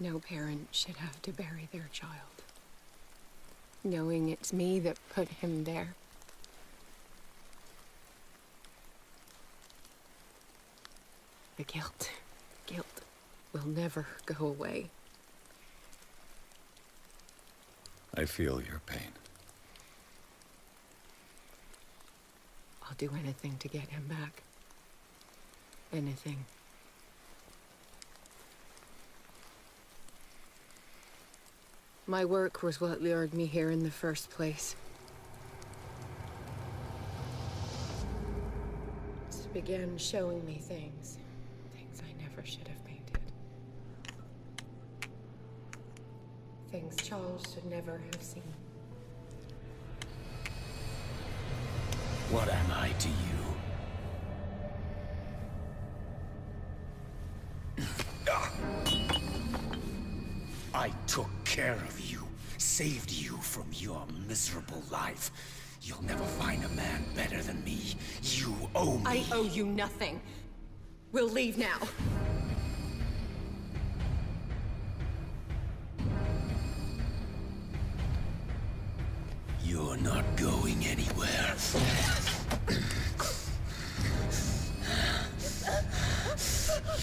No parent should have to bury their child, knowing it's me that put him there. The guilt will never go away. I feel your pain. I'll do anything to get him back. Anything. My work was what lured me here in the first place. It began showing me things I never should have painted. Things Charles should never have seen. What am I to you? I took care of you, saved you from your miserable life. You'll never find a man better than me. You owe me. I owe you nothing. We'll leave now. You're not going anywhere.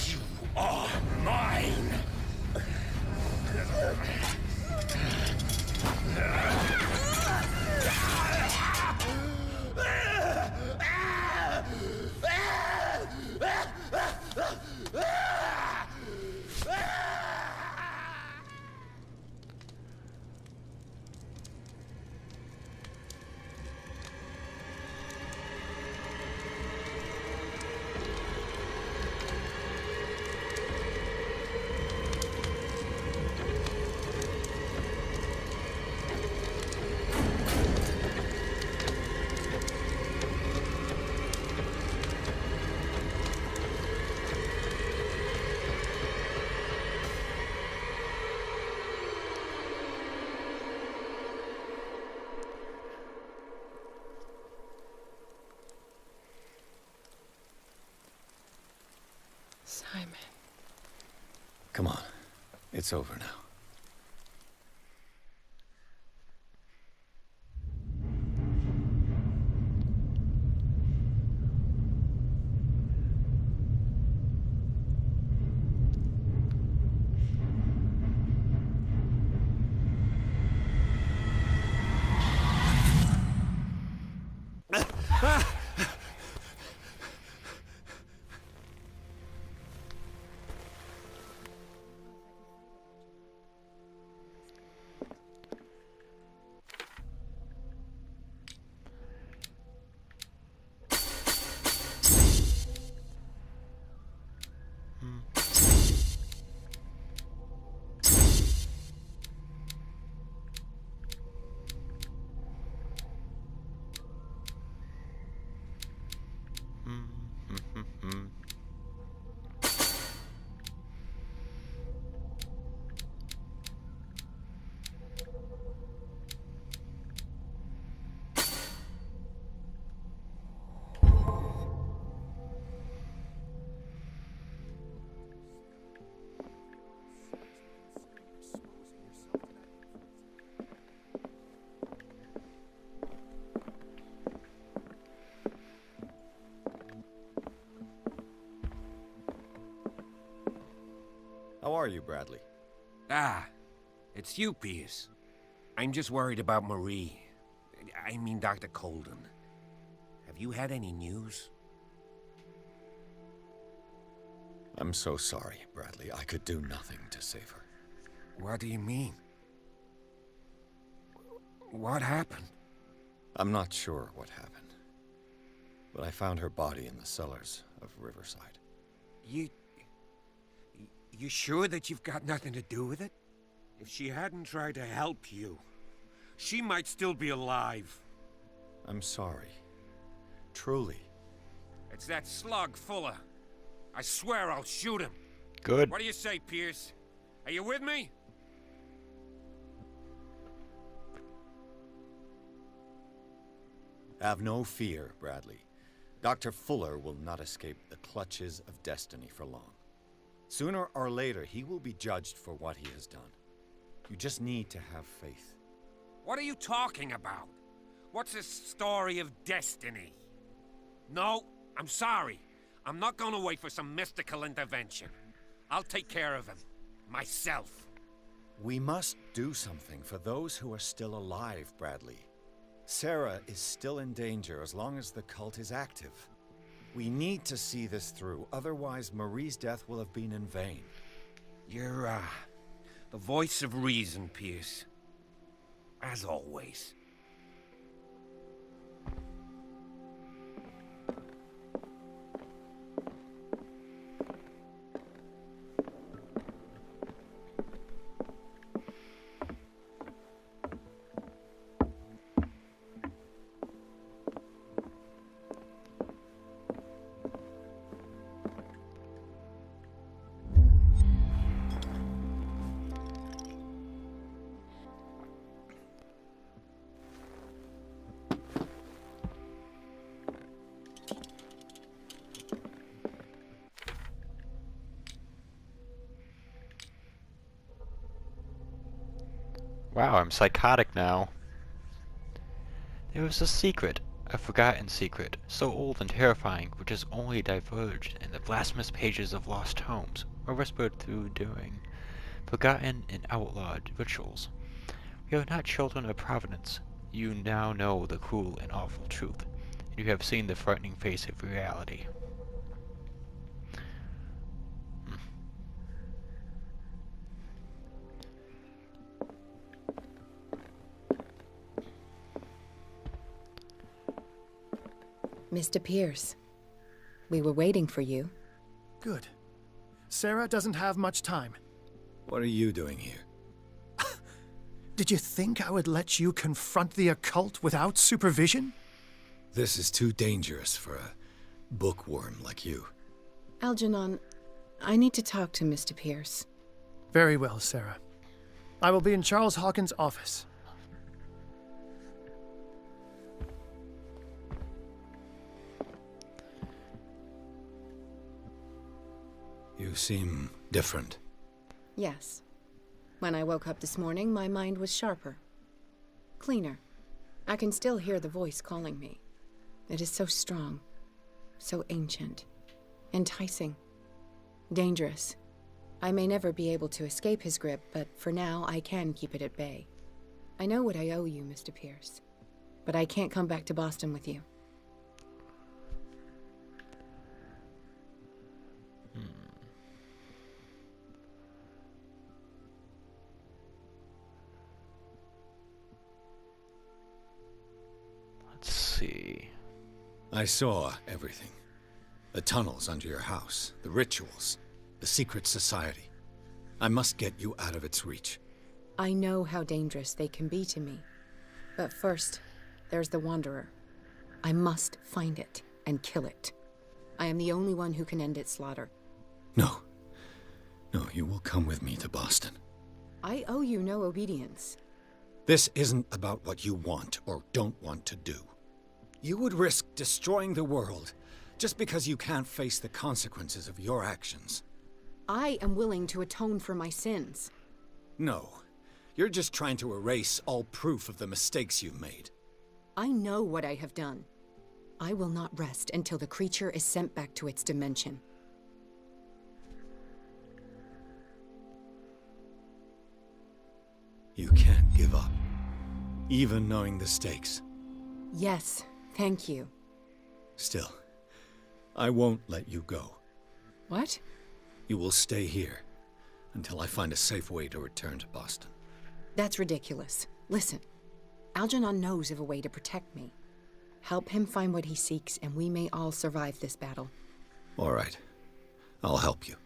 You are mine! Simon. Come on. It's over now. How are you, Bradley? Ah, it's you, Pierce. I'm just worried about Marie. I mean, Dr. Colden. Have you had any news? I'm so sorry, Bradley. I could do nothing to save her. What do you mean? What happened? I'm not sure what happened, but I found her body in the cellars of Riverside. You sure that you've got nothing to do with it? If she hadn't tried to help you, she might still be alive. I'm sorry. Truly. It's that slug, Fuller. I swear I'll shoot him. Good. What do you say, Pierce? Are you with me? Have no fear, Bradley. Dr. Fuller will not escape the clutches of destiny for long. Sooner or later, he will be judged for what he has done. You just need to have faith. What are you talking about? What's this story of destiny? No, I'm sorry. I'm not gonna wait for some mystical intervention. I'll take care of him. Myself. We must do something for those who are still alive, Bradley. Sarah is still in danger as long as the cult is active. We need to see this through, otherwise Marie's death will have been in vain. You're, the voice of reason, Pierce. As always. Wow, I'm psychotic now. There was a secret, a forgotten secret, so old and terrifying, which has only diverged in the blasphemous pages of lost tomes, or whispered through during forgotten and outlawed rituals. We are not children of Providence. You now know the cruel and awful truth, and you have seen the frightening face of reality. Mr. Pierce, we were waiting for you. Good. Sarah doesn't have much time. What are you doing here? Did you think I would let you confront the occult without supervision? This is too dangerous for a bookworm like you. Algernon, I need to talk to Mr. Pierce. Very well, Sarah. I will be in Charles Hawkins' office. You seem different. Yes. When I woke up this morning, my mind was sharper. Cleaner. I can still hear the voice calling me. It is so strong. So ancient. Enticing. Dangerous. I may never be able to escape his grip, but for now I can keep it at bay. I know what I owe you, Mr. Pierce. But I can't come back to Boston with you. Let's see. I saw everything. The tunnels under your house, the rituals, the secret society. I must get you out of its reach. I know how dangerous they can be to me. But first, there's the Wanderer. I must find it and kill it. I am the only one who can end its slaughter. No. No, you will come with me to Boston. I owe you no obedience. This isn't about what you want or don't want to do. You would risk destroying the world just because you can't face the consequences of your actions. I am willing to atone for my sins. No. You're just trying to erase all proof of the mistakes you made. I know what I have done. I will not rest until the creature is sent back to its dimension. You can't give up, even knowing the stakes. Yes, thank you. Still, I won't let you go. What? You will stay here until I find a safe way to return to Boston. That's ridiculous. Listen, Algernon knows of a way to protect me. Help him find what he seeks, and we may all survive this battle. All right. I'll help you.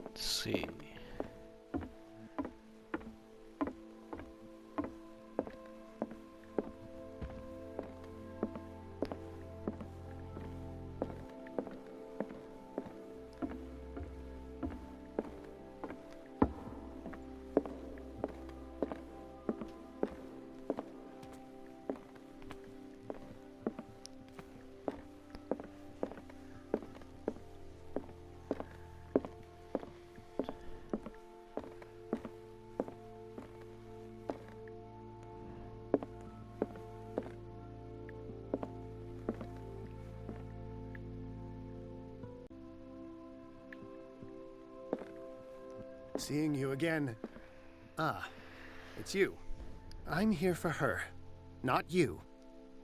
Let's see. seeing you again. Ah, it's you. I'm here for her, not you.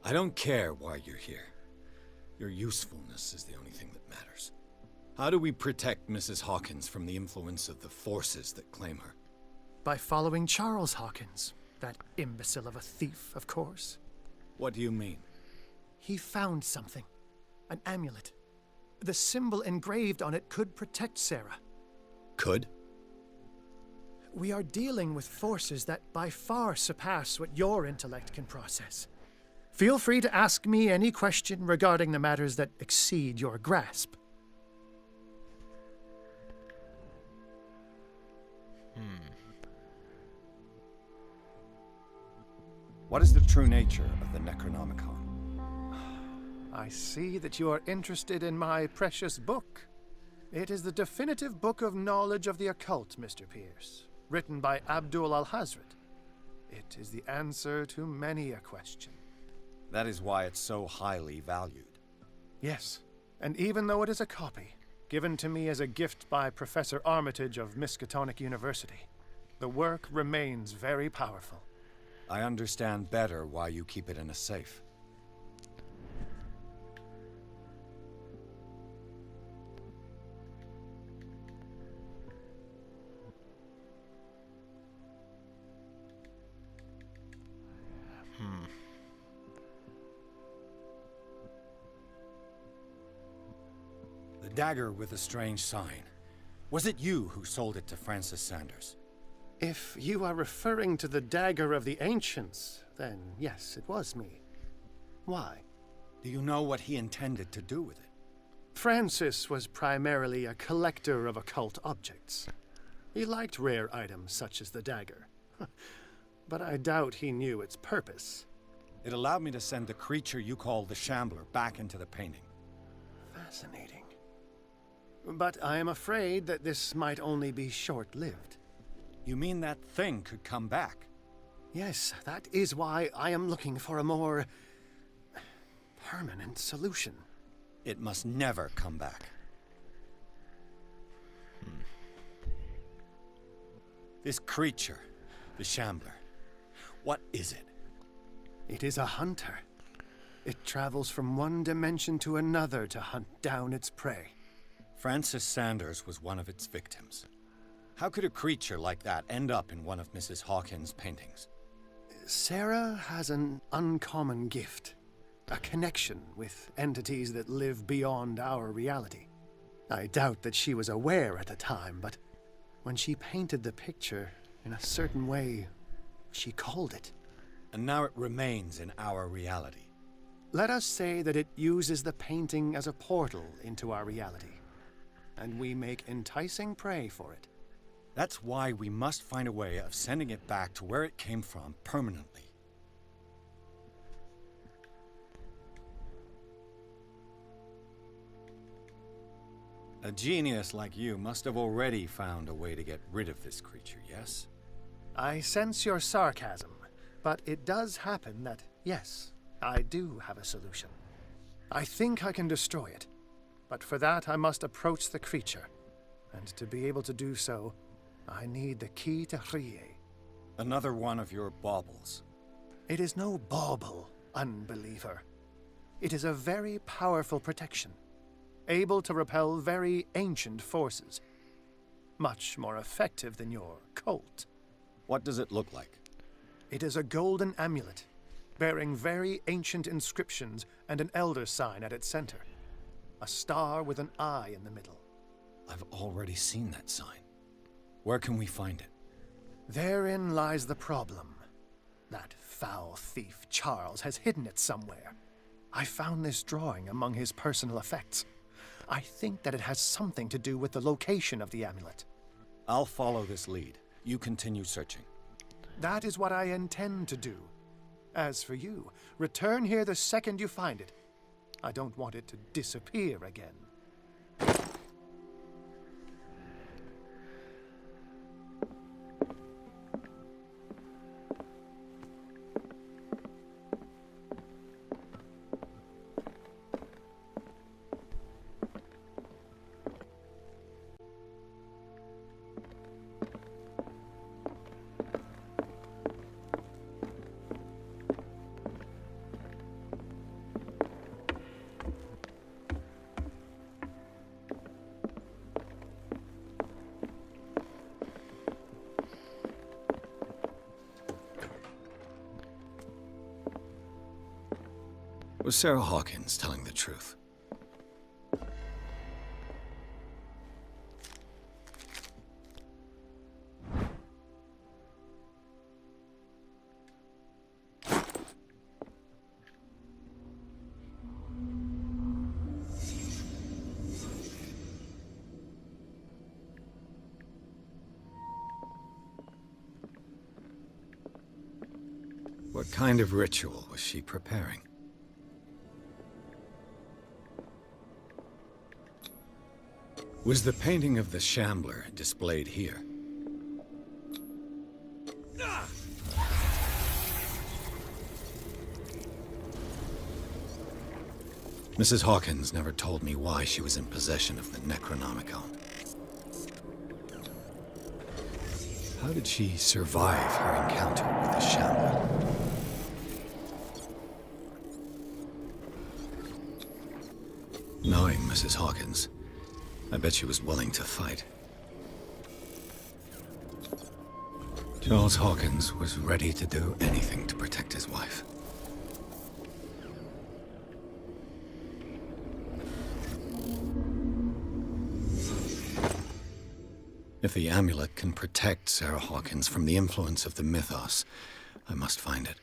I don't care why you're here. Your usefulness is the only thing that matters. How do we protect Mrs. Hawkins from the influence of the forces that claim her? By following Charles Hawkins, that imbecile of a thief, of course. What do you mean? He found something. An amulet. The symbol engraved on it could protect Sarah. Could? We are dealing with forces that by far surpass what your intellect can process. Feel free to ask me any question regarding the matters that exceed your grasp. What is the true nature of the Necronomicon? I see that you are interested in my precious book. It is the definitive book of knowledge of the occult, Mr. Pierce, written by Abdul al-Hazred. It is the answer to many a question. That is why it's so highly valued. Yes, and even though it is a copy, given to me as a gift by Professor Armitage of Miskatonic University, the work remains very powerful. I understand better why you keep it in a safe. The dagger with the strange sign. Was it you who sold it to Francis Sanders? If you are referring to the dagger of the ancients, then yes, it was me. Why? Do you know what he intended to do with it? Francis was primarily a collector of occult objects. He liked rare items such as the dagger. But I doubt he knew its purpose. It allowed me to send the creature you call the Shambler back into the painting. Fascinating. But I am afraid that this might only be short-lived. You mean that thing could come back? Yes, that is why I am looking for a more permanent solution. It must never come back. This creature, the Shambler, what is it? It is a hunter. It travels from one dimension to another to hunt down its prey. Francis Sanders was one of its victims. How could a creature like that end up in one of Mrs. Hawkins' paintings? Sarah has an uncommon gift. A connection with entities that live beyond our reality. I doubt that she was aware at the time, but when she painted the picture in a certain way, she called it. And now it remains in our reality. Let us say that it uses the painting as a portal into our reality, and we make enticing prey for it. That's why we must find a way of sending it back to where it came from permanently. A genius like you must have already found a way to get rid of this creature, yes? I sense your sarcasm, but it does happen that, yes, I do have a solution. I think I can destroy it, but for that I must approach the creature, and to be able to do so, I need the key to Rie. Another one of your baubles. It is no bauble, unbeliever. It is a very powerful protection, able to repel very ancient forces. Much more effective than your cult. What does it look like? It is a golden amulet, bearing very ancient inscriptions and an elder sign at its center. A star with an eye in the middle. I've already seen that sign. Where can we find it? Therein lies the problem. That foul thief Charles has hidden it somewhere. I found this drawing among his personal effects. I think that it has something to do with the location of the amulet. I'll follow this lead. You continue searching. That is what I intend to do. As for you, return here the second you find it. I don't want it to disappear again. was Sarah Hawkins telling the truth. What kind of ritual was she preparing? Was the painting of the Shambler displayed here? Mrs. Hawkins never told me why she was in possession of the Necronomicon. How did she survive her encounter with the Shambler? Knowing Mrs. Hawkins, I bet she was willing to fight. Charles Hawkins was ready to do anything to protect his wife. If the amulet can protect Sarah Hawkins from the influence of the mythos, I must find it.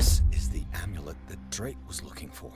This is the amulet that Drake was looking for.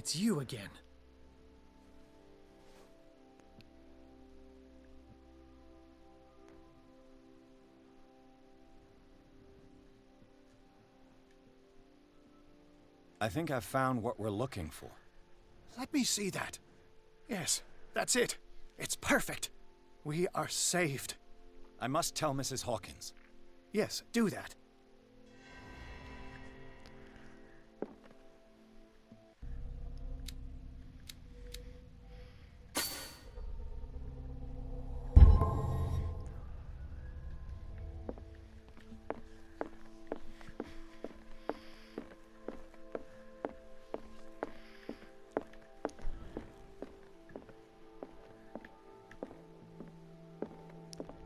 It's you again. I think I've found what we're looking for. Let me see that. Yes, that's it. It's perfect. We are saved. I must tell Mrs. Hawkins. Yes, do that.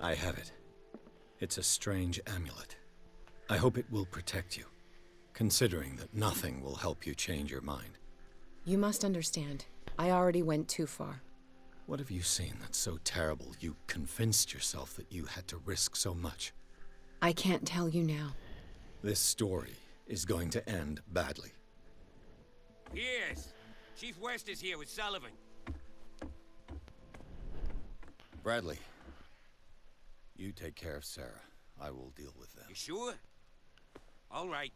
I have it. It's a strange amulet. I hope it will protect you, considering that nothing will help you change your mind. You must understand. I already went too far. What have you seen that's so terrible you convinced yourself that you had to risk so much? I can't tell you now. This story is going to end badly. Yes. Chief West is here with Sullivan. Bradley, you take care of Sarah. I will deal with them. You sure? All right.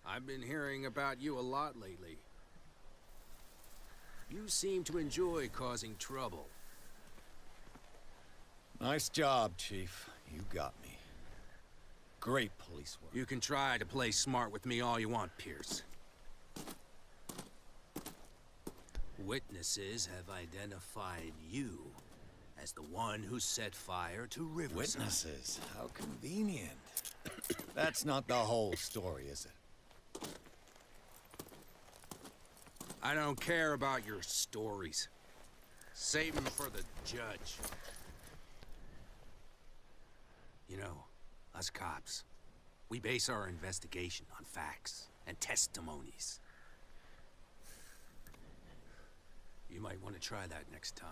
I've been hearing about you a lot lately. You seem to enjoy causing trouble. Nice job, Chief. You got me. Great police work. You can try to play smart with me all you want, Pierce. Witnesses have identified you as the one who set fire to Riverside. Witnesses? How convenient. That's not the whole story, is it? I don't care about your stories. Save them for the judge. You know, us cops, we base our investigation on facts and testimonies. You might want to try that next time.